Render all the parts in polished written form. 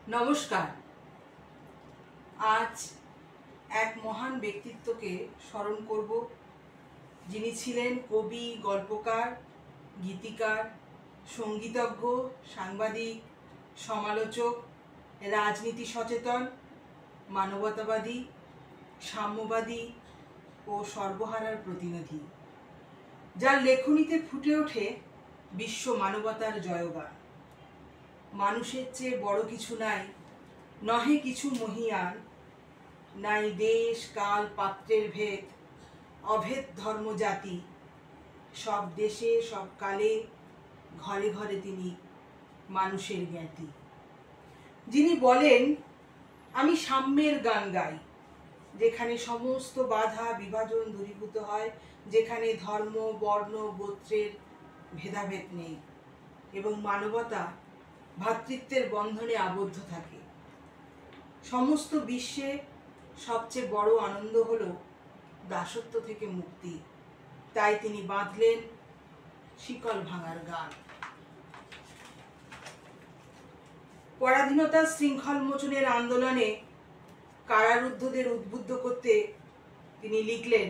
নমস্কার। আজ এক মহান ব্যক্তিত্বকে স্মরণ করব, যিনি ছিলেন কবি, গল্পকার, গীতিকার, সঙ্গীতজ্ঞ, সাংবাদিক, সমালোচক, রাজনীতি সচেতন, মানবতাবাদী, সাম্যবাদী ও সর্বহারার প্রতিনিধি, যার লেখনীতে ফুটে ওঠে বিশ্ব মানবতার জয়গান। মানুষের চেয়ে বড় কিছু নাই, নহে কিছু মহিয়ান, নাই দেশ কাল পাত্রের ভেদ, অভেদ ধর্ম জাতি, সব দেশে সব কালে ঘরে ঘরে তিনি মানুষের জ্ঞাতি। যিনি বলেন, আমি সাম্যের গান গাই, যেখানে সমস্ত বাধা বিভাজন দূরীভূত হয়, যেখানে ধর্ম বর্ণ গোত্রের ভেদাভেদ নেই এবং মানবতা ভ্রাতৃত্বের বন্ধনে আবদ্ধ থাকে। সমস্ত বিশ্বে সবচেয়ে বড় আনন্দ হলো দাসত্ব থেকে মুক্তি, তাই তিনি বাঁধলেন শিকল ভাঙার গান। পরাধীনতার শৃঙ্খল মোচনের আন্দোলনে কারারুদ্ধদের উদ্বুদ্ধ করতে তিনি লিখলেন,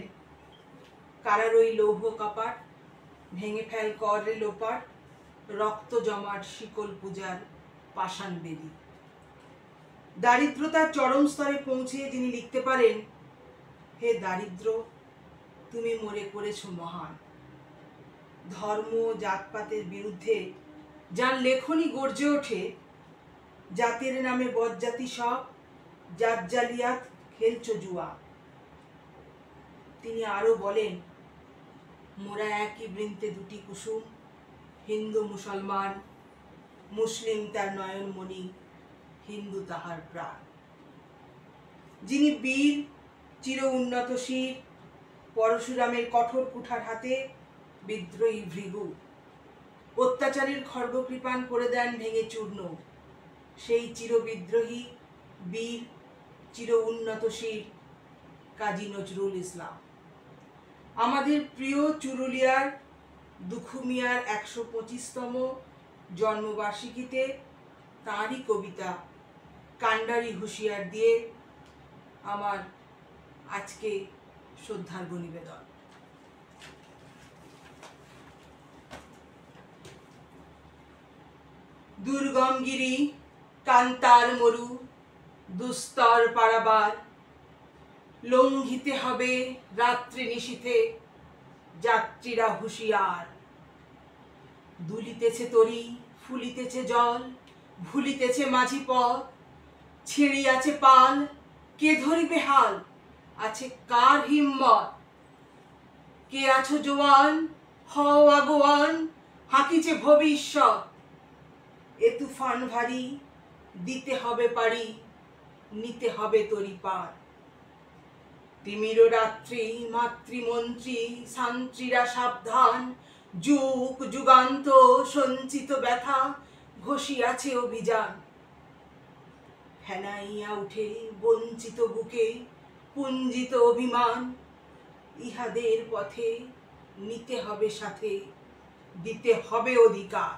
কারারই লৌহ কপাট, ভেঙে ফেল করে লোপাট, রক্ত জমাট শিকল পূজার পাষাণ বেদী। দারিদ্রতার চরম স্তরে পৌঁছে যিনি লিখতে পারেন, হে দারিদ্র, তুমি মরে করেছ মহান। ধর্ম জাতপাতের বিরুদ্ধে যার লেখনী গর্জে ওঠে, জাতের নামে বজ্জাতি সব, জাত জালিয়াত খেলছ জুয়া। তিনি আরো বলেন, মোরা একই বৃন্তে দুটি কুসুম, হিন্দু মুসলমান, মুসলিম তার নয়নমণি, হিন্দু তাহার প্রাণ। যিনি বীর, চির উন্নত শির, পরশুরামের কঠোর কুঠার হাতে বিদ্রোহী ভৃগু, অত্যাচারীর খর্গ কৃপান করে দেন ভেঙে চূর্ণ, সেই চির বিদ্রোহী বীর, চির উন্নত শির কাজী নজরুল ইসলাম। আমাদের প্রিয় চুরুলিয়ার দুখু মিয়ার ১২৫তম জন্মবার্ষিকীতে তাঁরই কবিতা কান্ডারি হুঁশিয়ার দিয়ে আমার আজকে শ্রদ্ধার্ঘ্য নিবেদন। দুর্গম গিরি কান্তার মরু, দুস্তর পারাবার, লঙ্ঘিতে হবে রাত্রি নিশীথে, যাত্রীরা হুঁশিয়ার। দুলিতেছে তরি, ফুলিতেছে জল, ভুলিতেছে মাঝি পথ, ছিঁড়িয়াছে পাল, কে ধরিবে হাল, আছে কার হিম্মত। কে আছো জোয়ান, হও আগোয়ান, হাঁকিছে ভবিষ্যৎ। এ তুফান ভারী, দিতে হবে পারি, নিতে হবে তরি পার। তিমির রাত্রি মাতৃমন্ত্রী শান্ত্রীরা সাবধান, যুগ যুগান্ত সঞ্চিত ব্যথা ঘষিয়াছে অভিযান। ফেনাইয়া উঠে বঞ্চিত বুকে পুঞ্জিত অভিমান, ইহাদের পথে নিতে হবে সাথে, দিতে হবে অধিকার।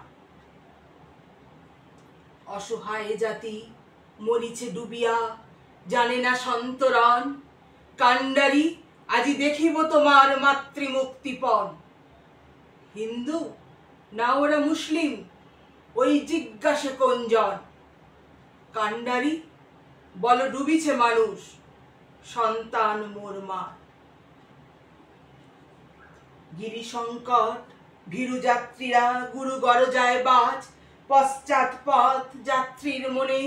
অসহায় জাতি মরিছে ডুবিয়া, জানে না সন্তরণ, কান্ডারি আজি দেখিব তোমার মাতৃমুক্তিপণ। হিন্দু না ওরা মুসলিম, ওই জিজ্ঞাসে কোনজন। কান্ডারি বল ডুবিছে মানুষ, সন্তান মোর মা। গিরি সংকট ভীরু যাত্রীরা গুরু গরজায় বাজ, পশ্চাৎ পথ যাত্রীর মনে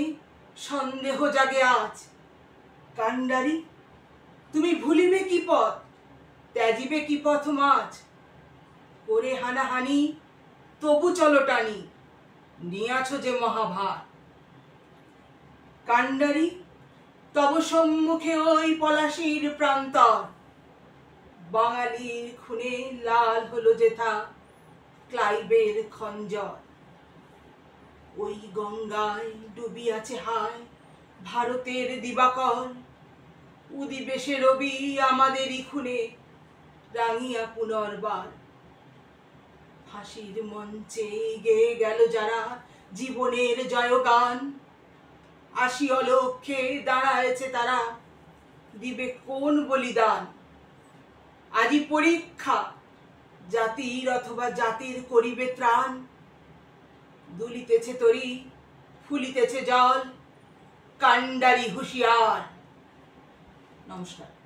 সন্দেহ জাগে আজ। কান্ডারি তুমি ভুলিবে কি পথ, ত্যাজিবে কি পথ মাঝ। করে হানাহানি তবু চলো টানি, নিয়াছো যে মহাভার। কান্ডারি তব সম্মুখে ওই পলাশীর প্রান্তর, বাঙালির খুনে লাল হলো যেথা ক্লাইবের খঞ্জর। ওই গঙ্গায় ডুবিয়াছে হায় ভারতের দিবাকর, উদিবেশে রবি আমাদেরই খুনে রাঙিয়া পুনর্বার। ফাঁসির মঞ্চে গেয়ে গেল যারা জীবনের জয়গান, আসি অলক্ষে দাঁড়ায়েছে তারা, দিবে কোন বলিদান। আজি পরীক্ষা, জাতির অথবা জাতির করিবে ত্রাণ। দুলিতেছে তরি, ফুলিতেছে জল, কান্ডারি হুঁশিয়ার। নমস্কার।